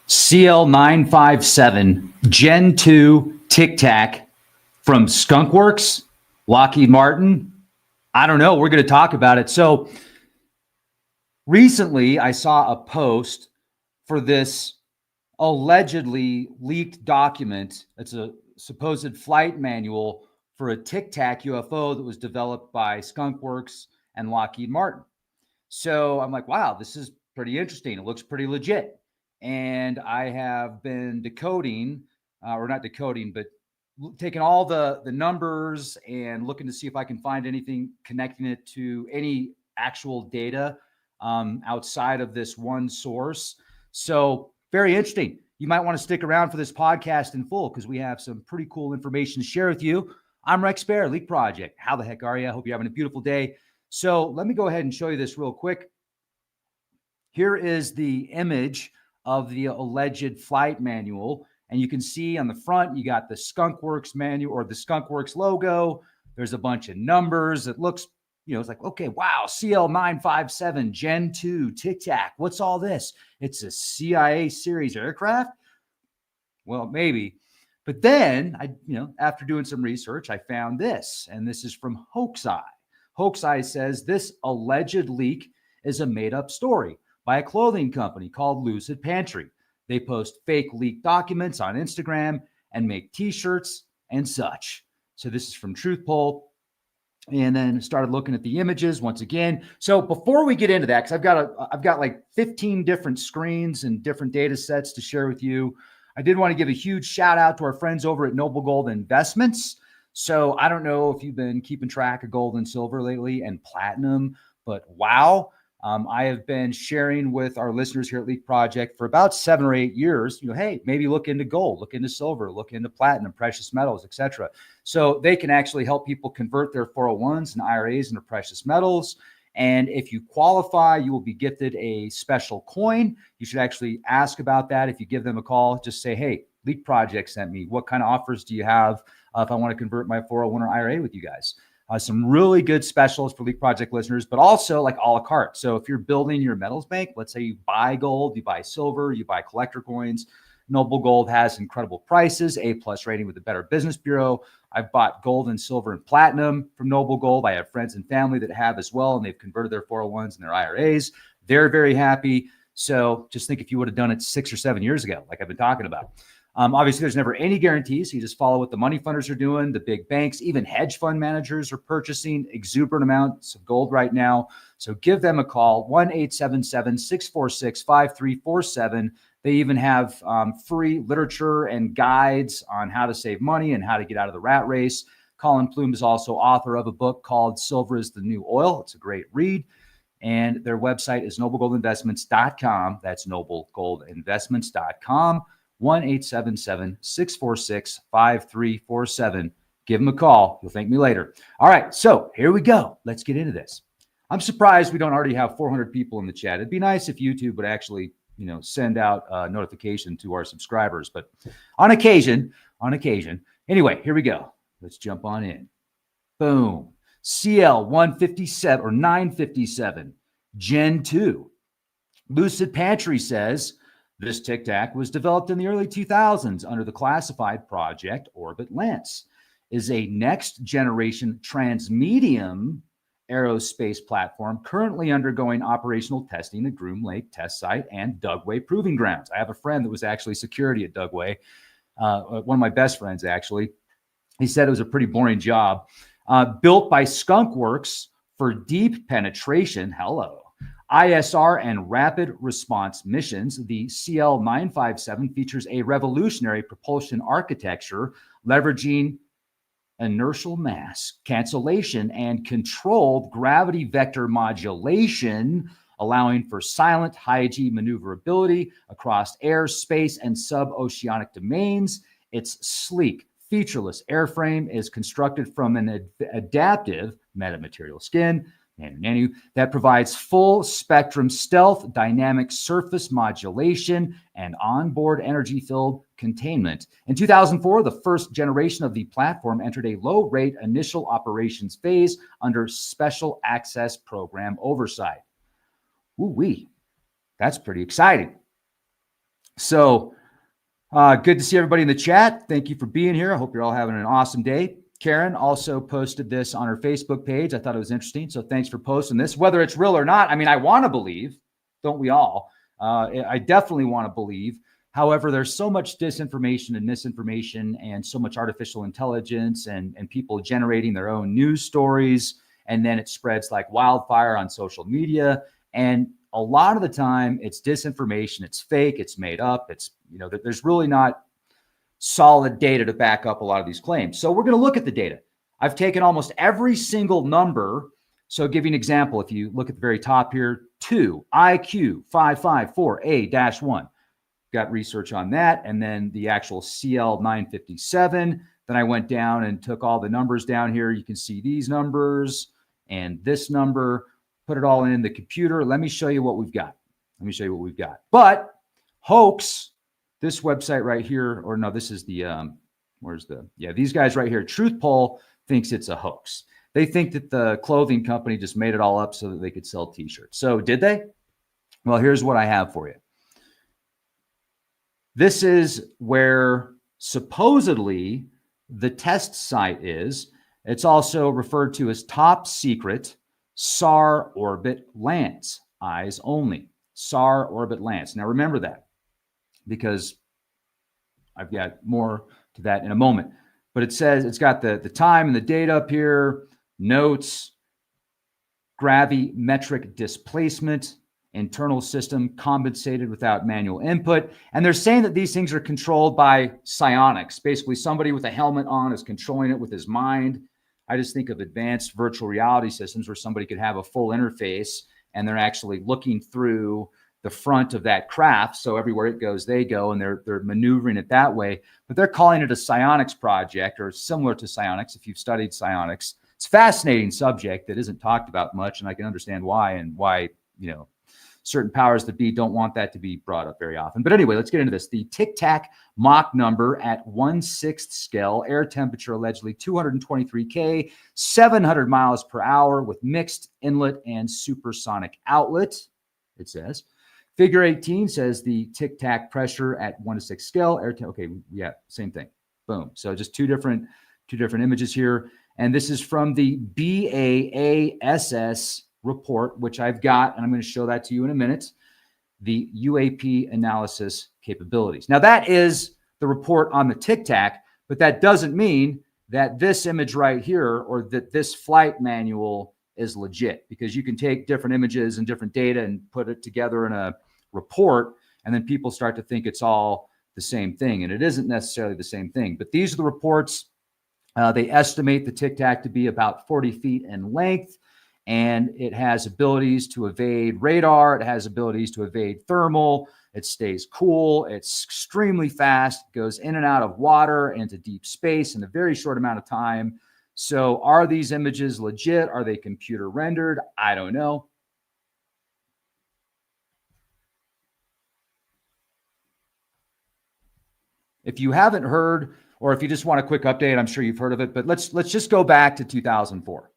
CL-957 Gen 2 Tic Tac from Skunkworks, Lockheed Martin. I don't know. We're going to talk about it. So recently I saw a post for this allegedly leaked document. It's a supposed flight manual for a Tic Tac UFO that was developed by Skunkworks and Lockheed Martin. So I'm like, wow, this is pretty interesting. It looks pretty legit. And I have been decoding, or not decoding, but taking all the numbers and looking to see if I can find anything connecting it to any actual data outside of this one source. So very interesting. You might want to stick around for this podcast in full because we have some pretty cool information to share with you. I'm Rex Bear, Leak Project. How the heck are you? I hope you're having a beautiful day. So let me go ahead and show you this real quick. Here is the image of the alleged flight manual. And you can see on the front, you got the Skunkworks manual or the Skunkworks logo. There's a bunch of numbers. It looks, it's like, okay, wow, CL-957 Gen 2 Tic Tac. What's all this? It's a CIA series aircraft? Well, maybe. But then after doing some research, I found this, and this is from Hoaxeye. Hoaxeye says this alleged leak is a made-up story by a clothing company called Lucid Pantry. They post fake leaked documents on Instagram and make t-shirts and such. So this is from Truth Poll. And then started looking at the images once again. So before we get into that, because I've got like 15 different screens and different data sets to share with you, I did want to give a huge shout out to our friends over at Noble Gold Investments. So I don't know if you've been keeping track of gold and silver lately and platinum, but wow. I have been sharing with our listeners here at Leak Project for about 7 or 8 years, hey, maybe look into gold, look into silver, look into platinum, precious metals, etc. So they can actually help people convert their 401s and IRAs into precious metals. And if you qualify, you will be gifted a special coin. You should actually ask about that. If you give them a call, just say, hey, Leak Project sent me. What kind of offers do you have if I want to convert my 401 or IRA with you guys? Some really good specials for Leak Project listeners, but also like a la carte. So if you're building your metals bank, let's say you buy gold, you buy silver, you buy collector coins, Noble Gold has incredible prices, A+ rating with the Better Business Bureau. I've bought gold and silver and platinum from Noble Gold. I have friends and family that have as well, and they've converted their 401s and their IRAs. They're very happy. So just think if you would have done it 6 or 7 years ago, like I've been talking about. Obviously, there's never any guarantees. You just follow what the money funders are doing. The big banks, even hedge fund managers are purchasing exuberant amounts of gold right now. So give them a call, 1-877-646-5347. They even have free literature and guides on how to save money and how to get out of the rat race. Colin Plume is also author of a book called Silver is the New Oil. It's a great read. And their website is noblegoldinvestments.com. That's noblegoldinvestments.com. 1-877-646-5347. Give them a call. You'll thank me later. All right, so here we go. Let's get into this. I'm surprised we don't already have 400 people in the chat. It'd be nice if YouTube would actually, send out a notification to our subscribers, but on occasion. Anyway, here we go. Let's jump on in. Boom. CL-157 or 957 Gen 2. Lucid Pantry says, this Tic Tac was developed in the early 2000s under the classified Project Orbit Lance, is a next generation transmedium aerospace platform currently undergoing operational testing at Groom Lake Test Site and Dugway Proving Grounds. I have a friend that was actually security at Dugway, one of my best friends actually. He said it was a pretty boring job. Built by Skunkworks for deep penetration. Hello. ISR and rapid response missions, the CL-957 features a revolutionary propulsion architecture leveraging inertial mass cancellation and controlled gravity vector modulation, allowing for silent high-G maneuverability across air, space, and sub-oceanic domains. Its sleek, featureless airframe is constructed from an adaptive metamaterial skin that provides full spectrum stealth, dynamic surface modulation, and onboard energy field containment. In 2004, the first generation of the platform entered a low rate initial operations phase under special access program oversight. Ooh-wee, that's pretty exciting. So good to see everybody in the chat. Thank you for being here. I hope you're all having an awesome day. Karen also posted this on her Facebook page. I thought it was interesting. So thanks for posting this, whether it's real or not. I mean, I want to believe, don't we all? I definitely want to believe. However, there's so much disinformation and misinformation and so much artificial intelligence and people generating their own news stories. And then it spreads like wildfire on social media. And a lot of the time it's disinformation, it's fake, it's made up, it's, you know, there's really not solid data to back up a lot of these claims. So we're going to look at the data. I've taken almost every single number. So I'll give you an example. If you look at the very top here, 2 IQ 554A-1, got research on that. And then the actual CL-957. Then I went down and took all the numbers down here. You can see these numbers and this number, put it all in the computer. Let me show you what we've got. But hoax, this website right here, or no, this is the, these guys right here, Truth Poll thinks it's a hoax. They think that the clothing company just made it all up so that they could sell t-shirts. So did they? Well, here's what I have for you. This is where supposedly the test site is. It's also referred to as top secret SAR orbit lands, eyes only, SAR orbit lands. Now remember that, because I've got more to that in a moment. But it says it's got the time and the date up here, notes, gravimetric displacement, internal system compensated without manual input. And they're saying that these things are controlled by psionics. Basically, somebody with a helmet on is controlling it with his mind. I just think of advanced virtual reality systems where somebody could have a full interface and they're actually looking through the front of that craft. So everywhere it goes, they go, and they're maneuvering it that way. But they're calling it a psionics project, or similar to psionics if you've studied psionics. It's a fascinating subject that isn't talked about much, and I can understand why, and why, you know, certain powers that be don't want that to be brought up very often. But anyway, let's get into this. The Tic Tac Mach number at 1/6 scale, air temperature allegedly 223 K, 700 miles per hour with mixed inlet and supersonic outlet, it says. Figure 18 says the Tic Tac pressure at 1/6 scale, air okay, yeah, same thing. Boom. So just two different images here. And this is from the BAASS report, which I've got, and I'm going to show that to you in a minute, the UAP analysis capabilities. Now, that is the report on the Tic Tac, but that doesn't mean that this image right here or that this flight manual is legit, because you can take different images and different data and put it together in a report, and then people start to think it's all the same thing, and it isn't necessarily the same thing. But these are the reports. They estimate the Tic Tac to be about 40 feet in length, and it has abilities to evade radar. It has abilities to evade thermal. It stays cool. It's extremely fast. It goes in and out of water into deep space in a very short amount of time. So are these images legit? Are they computer rendered? I don't know. If you haven't heard, or if you just want a quick update, I'm sure you've heard of it, but let's just go back to 2004.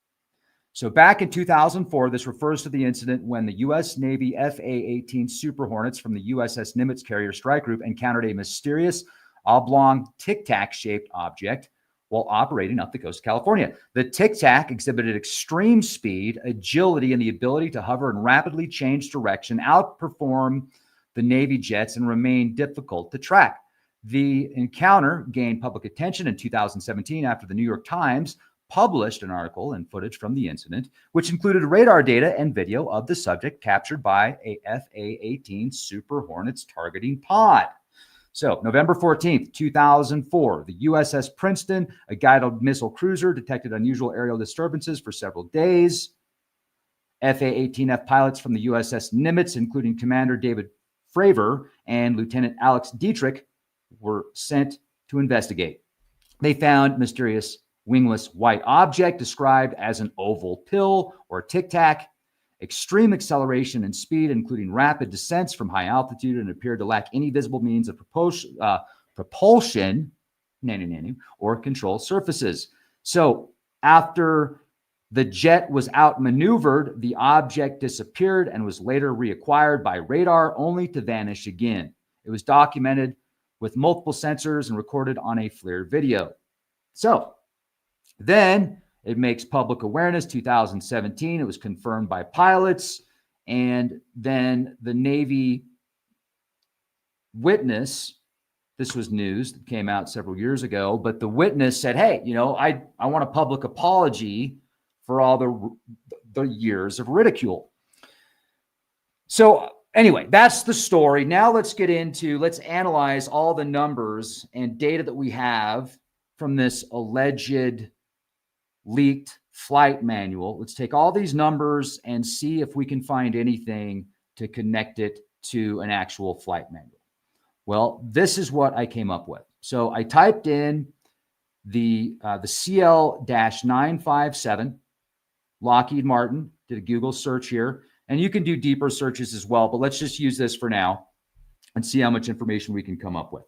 So back in 2004, this refers to the incident when the U.S. Navy FA-18 Super Hornets from the USS Nimitz carrier strike group encountered a mysterious oblong Tic Tac shaped object while operating up the coast of California. The Tic Tac exhibited extreme speed, agility, and the ability to hover and rapidly change direction, outperform the Navy jets, and remain difficult to track. The encounter gained public attention in 2017 after the New York Times published an article and footage from the incident, which included radar data and video of the subject captured by a FA-18 Super Hornets targeting pod. So November 14th, 2004, the USS Princeton, a guided missile cruiser, detected unusual aerial disturbances for several days. FA-18F pilots from the USS Nimitz, including Commander David Fravor and Lieutenant Alex Dietrich, were sent to investigate. They found mysterious wingless white object described as an oval pill or Tic Tac, extreme acceleration and speed, including rapid descents from high altitude, and appeared to lack any visible means of propulsion or control surfaces. So after the jet was outmaneuvered, the object disappeared and was later reacquired by radar, only to vanish again. It was documented with multiple sensors and recorded on a FLIR video. So then it makes public awareness, 2017. It was confirmed by pilots. And then the Navy witness, this was news that came out several years ago, but the witness said, hey, I want a public apology for all the years of ridicule. So anyway, that's the story. Now let's analyze all the numbers and data that we have from this alleged leaked flight manual. Let's take all these numbers and see if we can find anything to connect it to an actual flight manual. Well, this is what I came up with. So I typed in the CL-957, Lockheed Martin, did a Google search here, and you can do deeper searches as well, but let's just use this for now and see how much information we can come up with.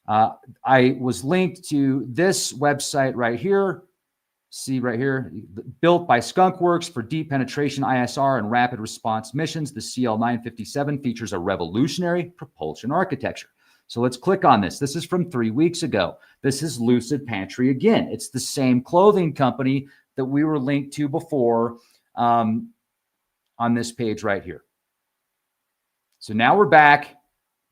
I was linked to this website right here. See right here, built by Skunkworks for deep penetration ISR and rapid response missions. The CL-957 features a revolutionary propulsion architecture. So let's click on this. This is from 3 weeks ago. This is Lucid Pantry again. It's the same clothing company that we were linked to before on this page right here. So now we're back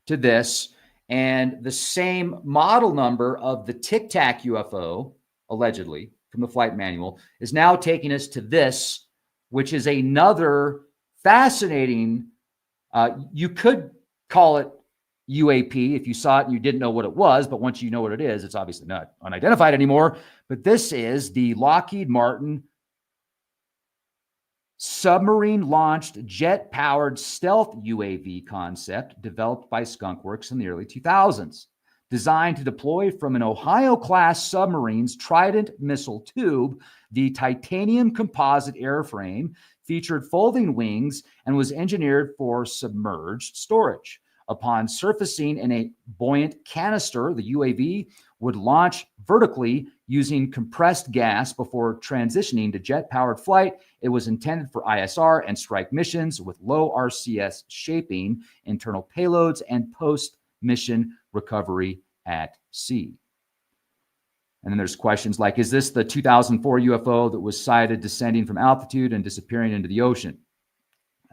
to this, and the same model number of the Tic Tac UFO, allegedly, from the flight manual, is now taking us to this, which is another fascinating, you could call it UAP if you saw it and you didn't know what it was, but once you know what it is, it's obviously not unidentified anymore. But this is the Lockheed Martin submarine-launched, jet-powered stealth UAV concept developed by Skunkworks in the early 2000s. Designed to deploy from an Ohio-class submarine's Trident missile tube, the titanium composite airframe featured folding wings and was engineered for submerged storage. Upon surfacing in a buoyant canister, the UAV would launch vertically using compressed gas before transitioning to jet-powered flight. It was intended for ISR and strike missions with low RCS shaping, internal payloads, and post-mission recovery at sea. And then there's questions like, is this the 2004 UFO that was sighted descending from altitude and disappearing into the ocean?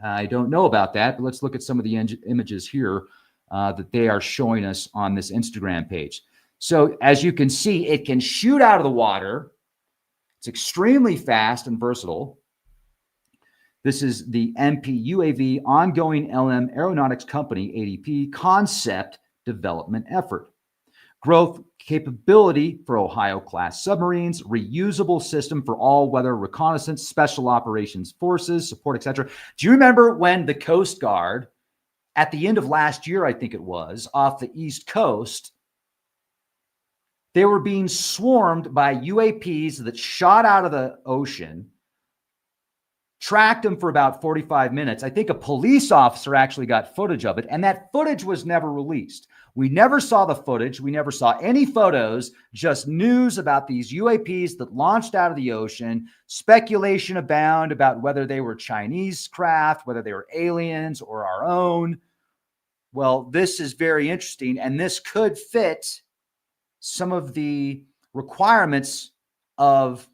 I don't know about that, but let's look at some of the images here that they are showing us on this Instagram page. So as you can see, it can shoot out of the water. It's extremely fast and versatile. This is the MP-UAV Ongoing LM Aeronautics Company, ADP, concept development effort. Growth capability for Ohio-class submarines, reusable system for all-weather reconnaissance, special operations forces, support, etc. Do you remember when the Coast Guard, at the end of last year, I think it was, off the East Coast, they were being swarmed by UAPs that shot out of the ocean, tracked them for about 45 minutes. I think a police officer actually got footage of it, and that footage was never released. We never saw the footage. We never saw any photos, just news about these UAPs that launched out of the ocean, speculation abound about whether they were Chinese craft, whether they were aliens or our own. Well, this is very interesting, and this could fit some of the requirements of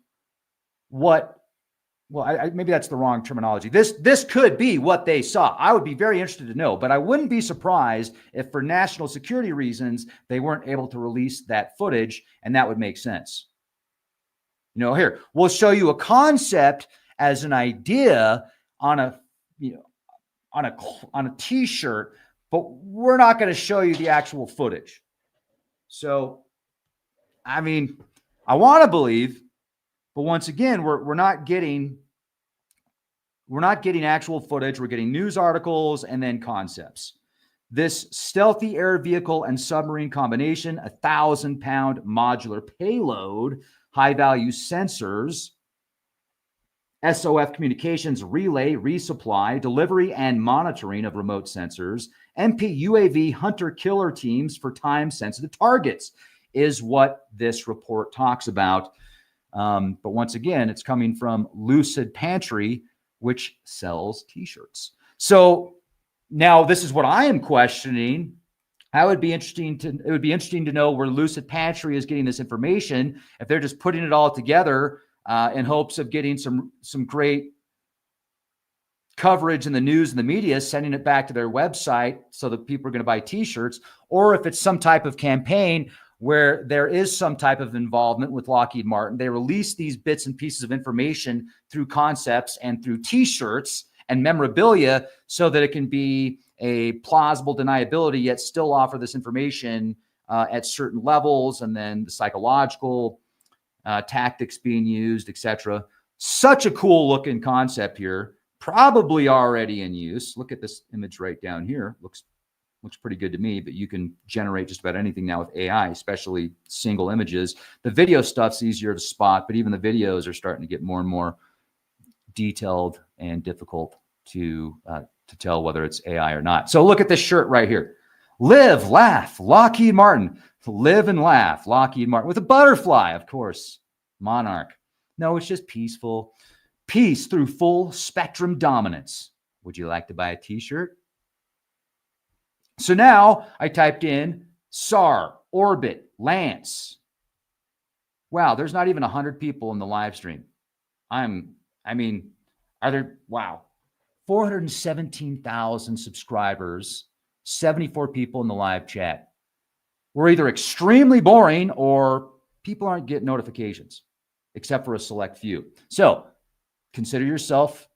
what, well, maybe that's the wrong terminology. This could be what they saw. I would be very interested to know, but I wouldn't be surprised if for national security reasons, they weren't able to release that footage, and that would make sense. Here, we'll show you a concept as an idea on a, on a t-shirt, but we're not going to show you the actual footage. So, I mean, I want to believe, but once again, we're not getting actual footage. We're getting news articles and then concepts. This stealthy air vehicle and submarine combination, 1,000-pound modular payload, high-value sensors, SOF communications, relay, resupply, delivery, and monitoring of remote sensors, MP-UAV hunter-killer teams for time-sensitive targets is what this report talks about. But once again, it's coming from Lucid Pantry, which sells t-shirts. So now this is what I am questioning. It would be interesting to know where Lucid Pantry is getting this information. If they're just putting it all together in hopes of getting some great coverage in the news and the media, sending it back to their website so that people are going to buy t-shirts, or if it's some type of campaign where there is some type of involvement with Lockheed Martin. They release these bits and pieces of information through concepts and through t-shirts and memorabilia so that it can be a plausible deniability, yet still offer this information at certain levels, and then the psychological tactics being used, etc. Such a cool looking concept here, probably already in use. Look at this image right down here. Looks pretty good to me, but you can generate just about anything now with AI, especially single images. The video stuff's easier to spot, but even the videos are starting to get more and more detailed and difficult to tell whether it's AI or not. So look at this shirt right here. Live, laugh, Lockheed Martin. Live and laugh, Lockheed Martin. With a butterfly, of course. Monarch. No, it's just peaceful. Peace through full spectrum dominance. Would you like to buy a t-shirt? So now I typed in SAR, orbit, Lance. Wow, there's not even 100 people in the live stream. Wow. 417,000 subscribers, 74 people in the live chat. We're either extremely boring or people aren't getting notifications, except for a select few. So consider yourself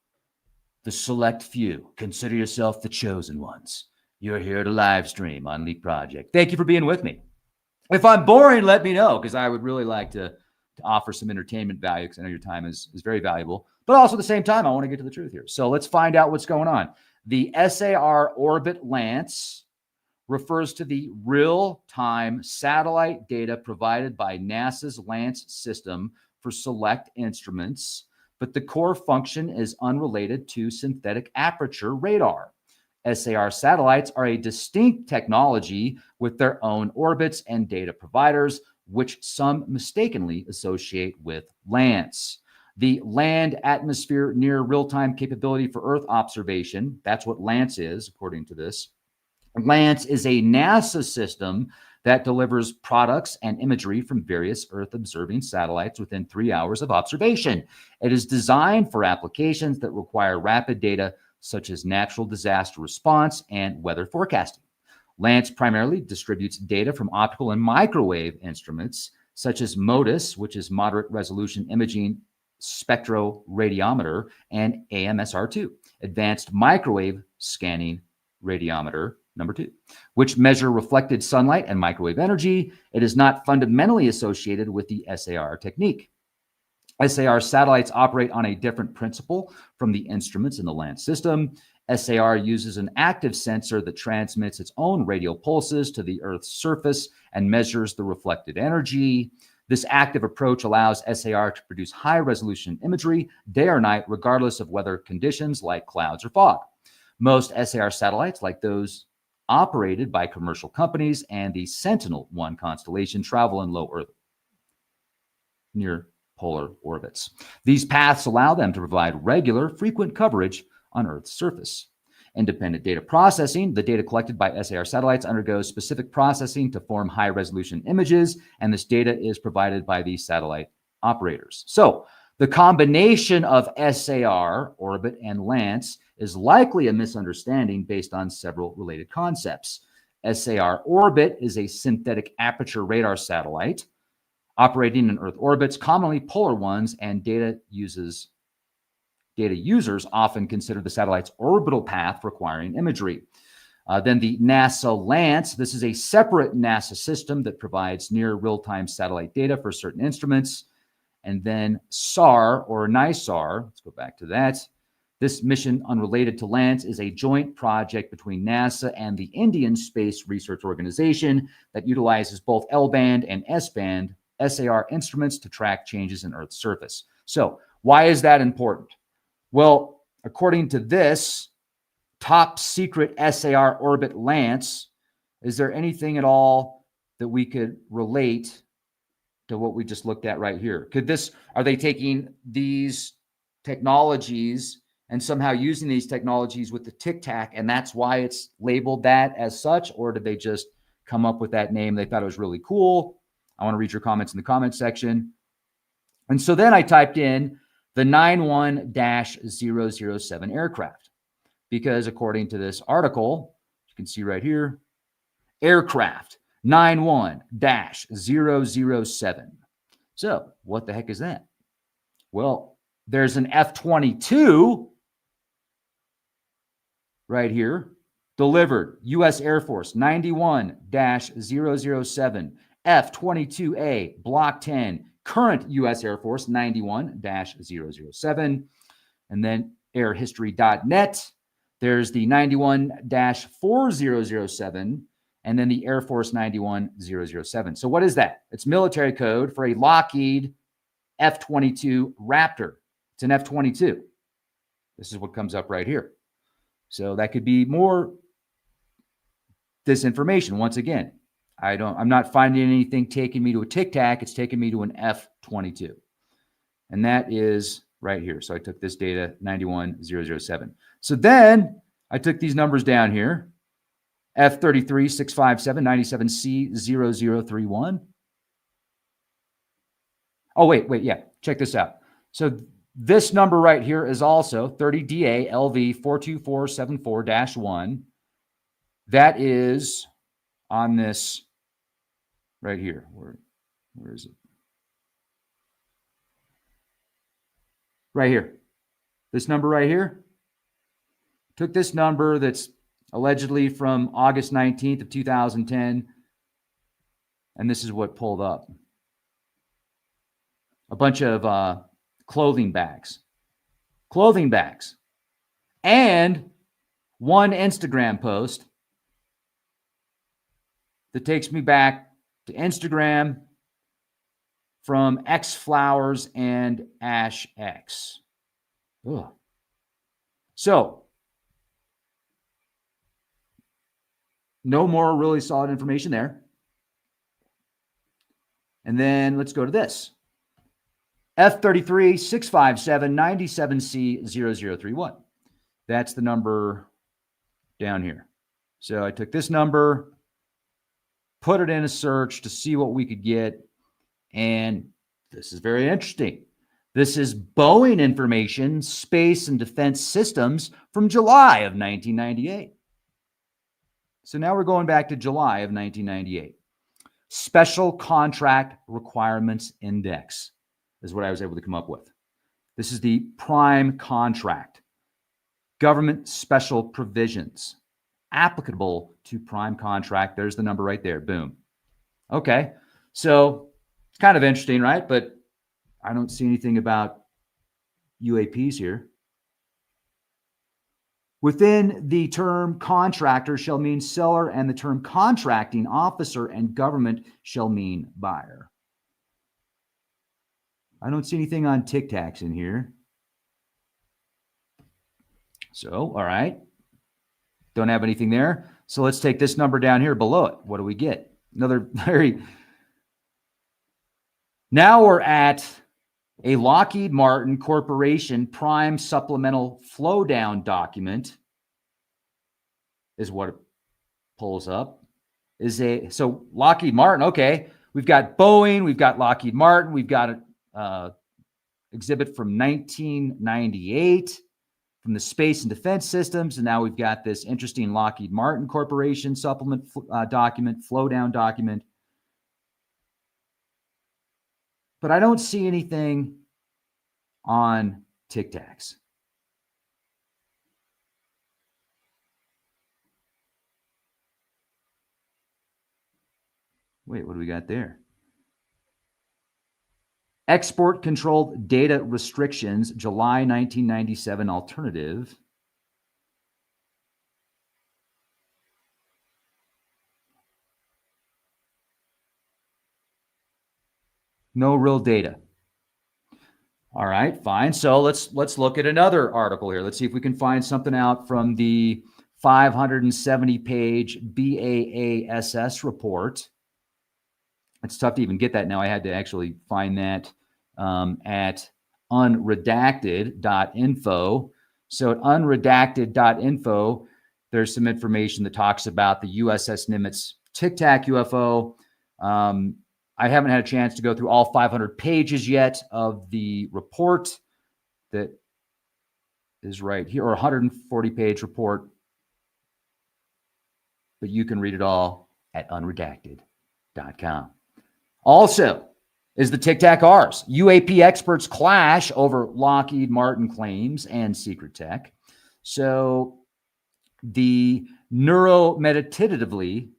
the select few. Consider yourself the chosen ones. You're here to live stream on Leak Project. Thank you for being with me. If I'm boring, let me know, because I would really like to offer some entertainment value, because I know your time is very valuable. But also at the same time, I want to get to the truth here. So let's find out what's going on. The SAR Orbit Lance refers to the real-time satellite data provided by NASA's Lance system for select instruments, but the core function is unrelated to synthetic aperture radar. SAR satellites are a distinct technology with their own orbits and data providers, which some mistakenly associate with Lance. The land atmosphere near real-time capability for Earth observation, that's what Lance is, according to this. Lance is a NASA system that delivers products and imagery from various Earth-observing satellites within 3 hours of observation. It is designed for applications that require rapid data, such as natural disaster response and weather forecasting. Lance primarily distributes data from optical and microwave instruments, such as MODIS, which is Moderate Resolution Imaging Spectroradiometer, and AMSR2, Advanced Microwave Scanning Radiometer, number 2, which measure reflected sunlight and microwave energy. It is not fundamentally associated with the SAR technique. SAR satellites operate on a different principle from the instruments in the Lance system. SAR uses an active sensor that transmits its own radio pulses to the Earth's surface and measures the reflected energy. This active approach allows SAR to produce high-resolution imagery day or night, regardless of weather conditions like clouds or fog. Most SAR satellites, like those operated by commercial companies and the Sentinel-1 constellation, travel in low Earth near polar orbits. These paths allow them to provide regular, frequent coverage on Earth's surface. Independent data processing. The data collected by SAR satellites undergoes specific processing to form high-resolution images, and this data is provided by the satellite operators. So the combination of SAR, orbit, and Lance is likely a misunderstanding based on several related concepts. SAR orbit is a synthetic aperture radar satellite operating in Earth orbits, commonly polar ones, and data users often consider the satellite's orbital path for acquiring imagery. Then the NASA Lance. This is a separate NASA system that provides near real-time satellite data for certain instruments. And then SAR, or NISAR, let's go back to that. This mission, unrelated to Lance, is a joint project between NASA and the Indian Space Research Organization that utilizes both L-band and S-band SAR instruments to track changes in Earth's surface. So why is that important? Well, according to this top secret SAR orbit Lance, is there anything at all that we could relate to what we just looked at right here? Are they taking these technologies and somehow using these technologies with the Tic Tac, and that's why it's labeled that as such? Or did they just come up with that name. They thought it was really cool. I want to read your comments in the comment section. And so then I typed in the 91-007 aircraft, because according to this article, you can see right here, aircraft 91-007. So what the heck is that? Well, there's an F-22 right here, delivered, U.S. Air Force 91-007, F-22A, Block 10, current U.S. Air Force 91-007. And then airhistory.net, there's the 91-4007, and then the Air Force 91-007. So what is that? It's military code for a Lockheed F-22 Raptor. It's an F-22. This is what comes up right here. So that could be more disinformation. Once again, I'm not finding anything taking me to a Tic Tac. It's taking me to an F-22. And that is right here. So I took this data, 91-007. So then I took these numbers down here. F-33, 657, 97C0031. Oh, wait, yeah. Check this out. So this number right here is also 30DA LV 42474-1. That is on this right here. Where is it? Right here. This number right here. Took this number that's allegedly from August 19th of 2010, and this is what pulled up. A bunch of clothing bags, and one Instagram post that takes me back to Instagram from X Flowers and Ash X. Ugh. So, no more really solid information there. And then let's go to this. F-33, 657, 97C0031. That's the number down here. So I took this number, put it in a search to see what we could get. And this is very interesting. This is Boeing information, Space and Defense Systems from July of 1998. So now we're going back to July of 1998. Special Contract Requirements Index is what I was able to come up with. This is the prime contract. Government special provisions applicable to prime contract. There's the number right there. Boom. Okay. So it's kind of interesting, right? But I don't see anything about UAPs here. Within the term contractor shall mean seller, and the term contracting officer and government shall mean buyer. I don't see anything on Tic Tacs in here. So, all right. Don't have anything there. So let's take this number down here below it. What do we get? Another very... Now we're at a Lockheed Martin Corporation prime supplemental flow down document is what it pulls up. So Lockheed Martin, okay. We've got Boeing, we've got Lockheed Martin, we've got an exhibit from 1998 from the Space and Defense Systems, and now we've got this interesting Lockheed Martin Corporation supplement document, flow down document. But I don't see anything on Tic Tacs. Wait, what do we got there? Export controlled data restrictions, July 1997 alternative. No real data. All right, fine. So let's look at another article here. Let's see if we can find something out from the 570-page BAASS report. It's tough to even get that now. I had to actually find that at unredacted.info. So at unredacted.info, there's some information that talks about the USS Nimitz Tic Tac UFO. I haven't had a chance to go through all 500 pages yet of the report that is right here, or 140-page report, but you can read it all at unredacted.com. Also, is the Tic Tac ours? UAP experts clash over Lockheed Martin claims and secret tech. So the neuromeditatively,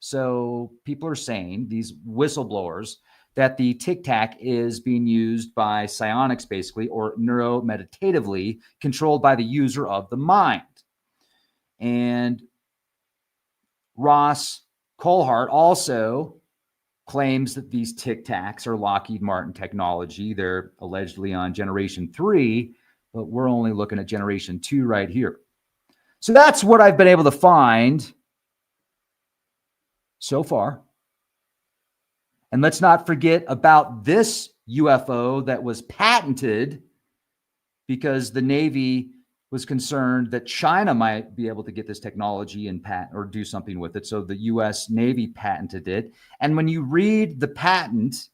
so people are saying, these whistleblowers, that the Tic Tac is being used by psionics, basically, or neuromeditatively controlled by the user of the mind. And Ross Coulthart also claims that these Tic Tacs are Lockheed Martin technology. They're allegedly on generation 3, but we're only looking at generation 2 right here. So that's what I've been able to find so far. And let's not forget about this UFO that was patented because the Navy was concerned that China might be able to get this technology and patent or do something with it. So the US Navy patented it. And when you read the patent,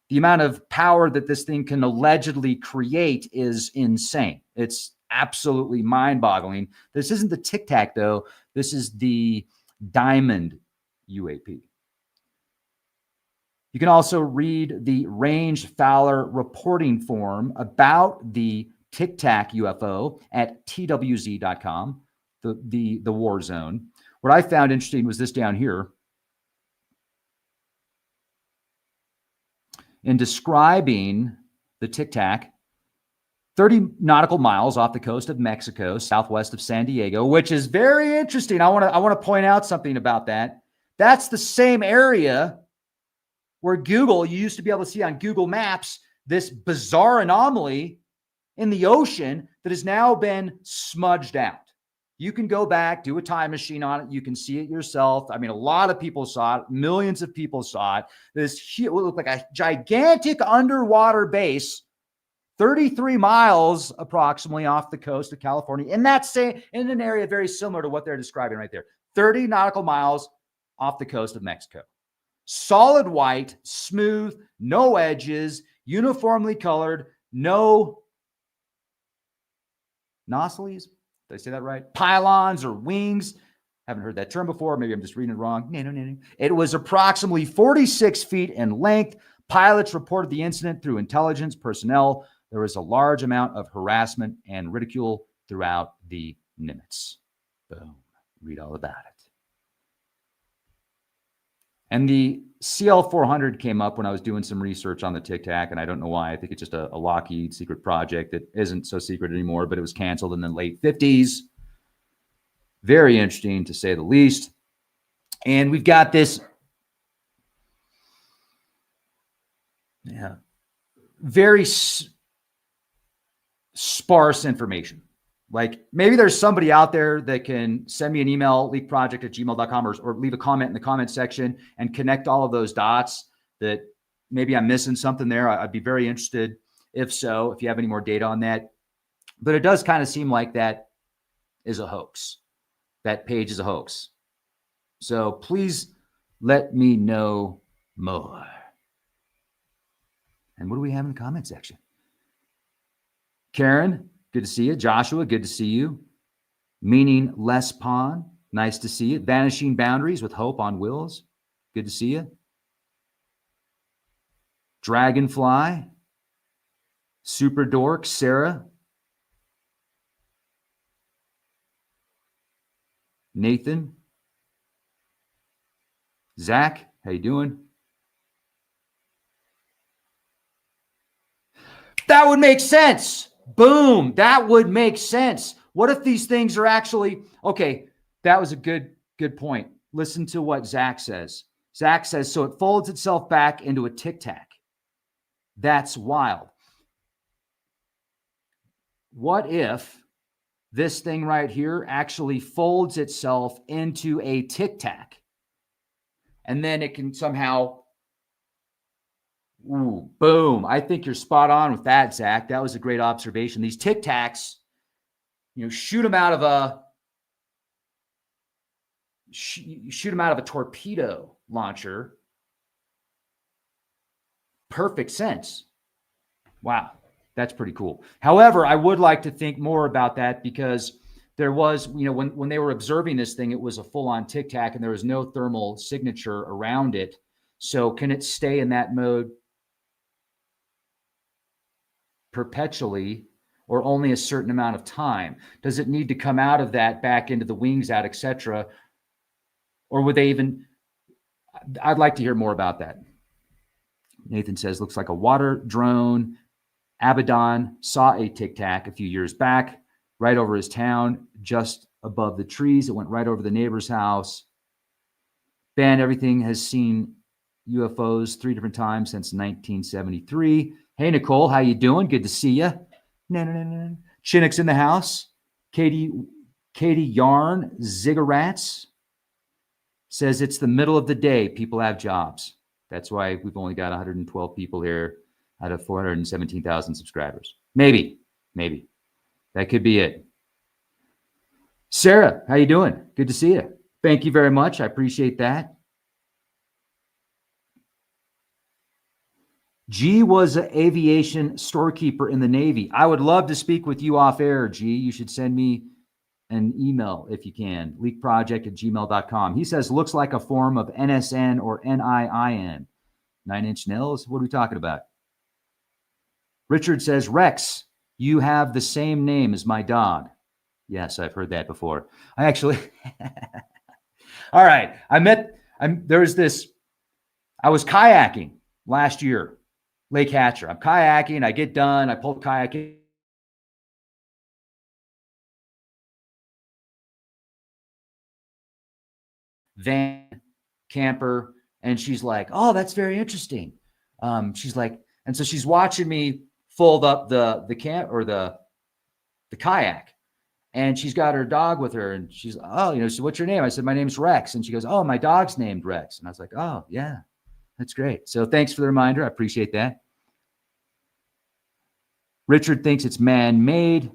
the amount of power that this thing can allegedly create is insane. It's absolutely mind-boggling. This isn't the Tic Tac, though. This is the Diamond UAP. You can also read the Range Fowler reporting form about the Tic Tac UFO at twz.com, the war zone. What I found interesting was this down here. In describing the Tic Tac, 30 nautical miles off the coast of Mexico, southwest of San Diego, which is very interesting. I want to point out something about that. That's the same area where Google, you used to be able to see on Google Maps, this bizarre anomaly in the ocean that has now been smudged out. You can go back, do a time machine on it. You can see it yourself. I mean, a lot of people saw it. Millions of people saw it. This looked like a gigantic underwater base, 33 miles approximately off the coast of California. In an area very similar to what they're describing right there. 30 nautical miles off the coast of Mexico. Solid white, smooth, no edges, uniformly colored, no nacelles. Did I say that right? Pylons or wings. Haven't heard that term before. Maybe I'm just reading it wrong. No. It was approximately 46 feet in length. Pilots reported the incident through intelligence personnel. There was a large amount of harassment and ridicule throughout the Nimitz. Boom. Read all about it. And the CL-400 came up when I was doing some research on the Tic Tac, and I don't know why. I think it's just a Lockheed secret project that isn't so secret anymore, but it was canceled in the late 50s. Very interesting, to say the least. And we've got this very sparse information. Like, maybe there's somebody out there that can send me an email, leakproject@gmail.com, or leave a comment in the comment section and connect all of those dots that maybe I'm missing something there. I'd be very interested if so, if you have any more data on that. But it does kind of seem like that is a hoax. That page is a hoax. So please let me know more. And what do we have in the comment section? Karen, good to see you. Joshua, good to see you. Meaning Less Pawn, nice to see you. Vanishing Boundaries with Hope on Wheels, good to see you. Dragonfly, Super Dork, Sarah. Nathan. Zach, how you doing? That would make sense. Boom. That would make sense. What if these things are actually, okay, that was a good point. Listen to what Zach says. Zach says, so it folds itself back into a Tic Tac. That's wild. What if this thing right here actually folds itself into a Tic Tac? And then it can somehow, boom. I think you're spot on with that, Zach. That was a great observation. These Tic Tacs, shoot them out of shoot them out of a torpedo launcher. Perfect sense. Wow, that's pretty cool. However, I would like to think more about that because there was, when they were observing this thing, it was a full-on Tic Tac and there was no thermal signature around it. So can it stay in that mode perpetually or only a certain amount of time? Does it need to come out of that back into the wings out, etc.? Or would they even, I'd like to hear more about that. Nathan says, looks like a water drone. Abaddon saw a Tic Tac a few years back, right over his town, just above the trees. It went right over the neighbor's house. Ben, everything has seen UFOs 3 different times since 1973. Hey, Nicole, how you doing? Good to see you. Chinook's in the house. Katie Yarn, Ziggurats says it's the middle of the day. People have jobs. That's why we've only got 112 people here out of 417,000 subscribers. Maybe. That could be it. Sarah, how you doing? Good to see you. Thank you very much. I appreciate that. G was an aviation storekeeper in the Navy. I would love to speak with you off air, G. You should send me an email if you can. leakproject@gmail.com. He says, looks like a form of NSN or NIIN. 9-inch nails? What are we talking about? Richard says, Rex, you have the same name as my dog. Yes, I've heard that before. I actually, all right. I was kayaking last year, Lake Hatcher. I'm kayaking. I get done. I pull the kayak in. Van, camper, and she's like, oh, that's very interesting. She's like, and so she's watching me fold up the kayak, and she's got her dog with her, and she's, oh, so what's your name? I said, my name's Rex. And she goes, oh, my dog's named Rex. And I was like, oh yeah, that's great. So thanks for the reminder. I appreciate that. Richard thinks it's man-made.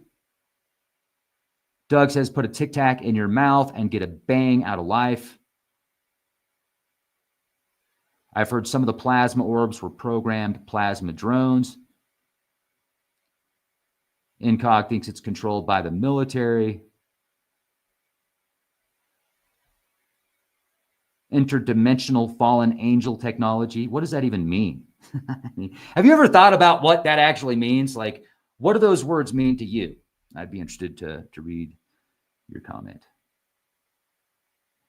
Doug says, put a Tic Tac in your mouth and get a bang out of life. I've heard some of the plasma orbs were programmed plasma drones. Incog thinks it's controlled by the military. Interdimensional fallen angel technology. What does that even mean? Have you ever thought about what that actually means? Like, what do those words mean to you? I'd be interested to read your comment.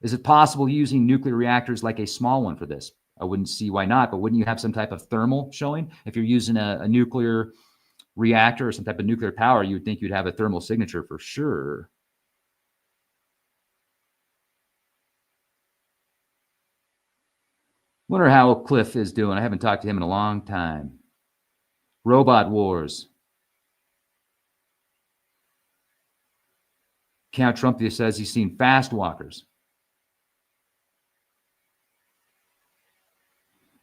Is it possible using nuclear reactors like a small one for this? I wouldn't see why not, but wouldn't you have some type of thermal showing? If you're using a nuclear reactor or some type of nuclear power, you would think you'd have a thermal signature for sure. Wonder how Cliff is doing. I haven't talked to him in a long time. Robot Wars. Count Trump says he's seen fast walkers.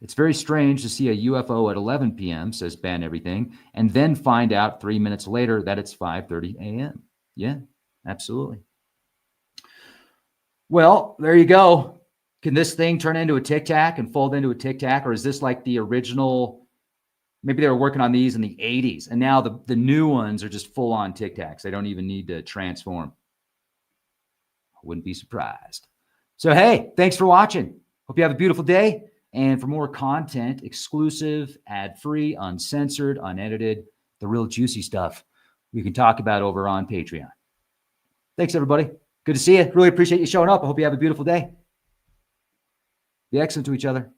It's very strange to see a UFO at 11 p.m., says Ban Everything, and then find out 3 minutes later that it's 5:30 a.m. Yeah, absolutely. Well, there you go. Can this thing turn into a Tic Tac and fold into a Tic Tac, or is this like the original? Maybe they were working on these in the 80s, and now the new ones are just full-on Tic Tacs. They don't even need to transform. I wouldn't be surprised. So, hey, thanks for watching. Hope you have a beautiful day. And for more content, exclusive, ad-free, uncensored, unedited, the real juicy stuff we can talk about over on Patreon. Thanks, everybody. Good to see you. Really appreciate you showing up. I hope you have a beautiful day. Be excellent to each other.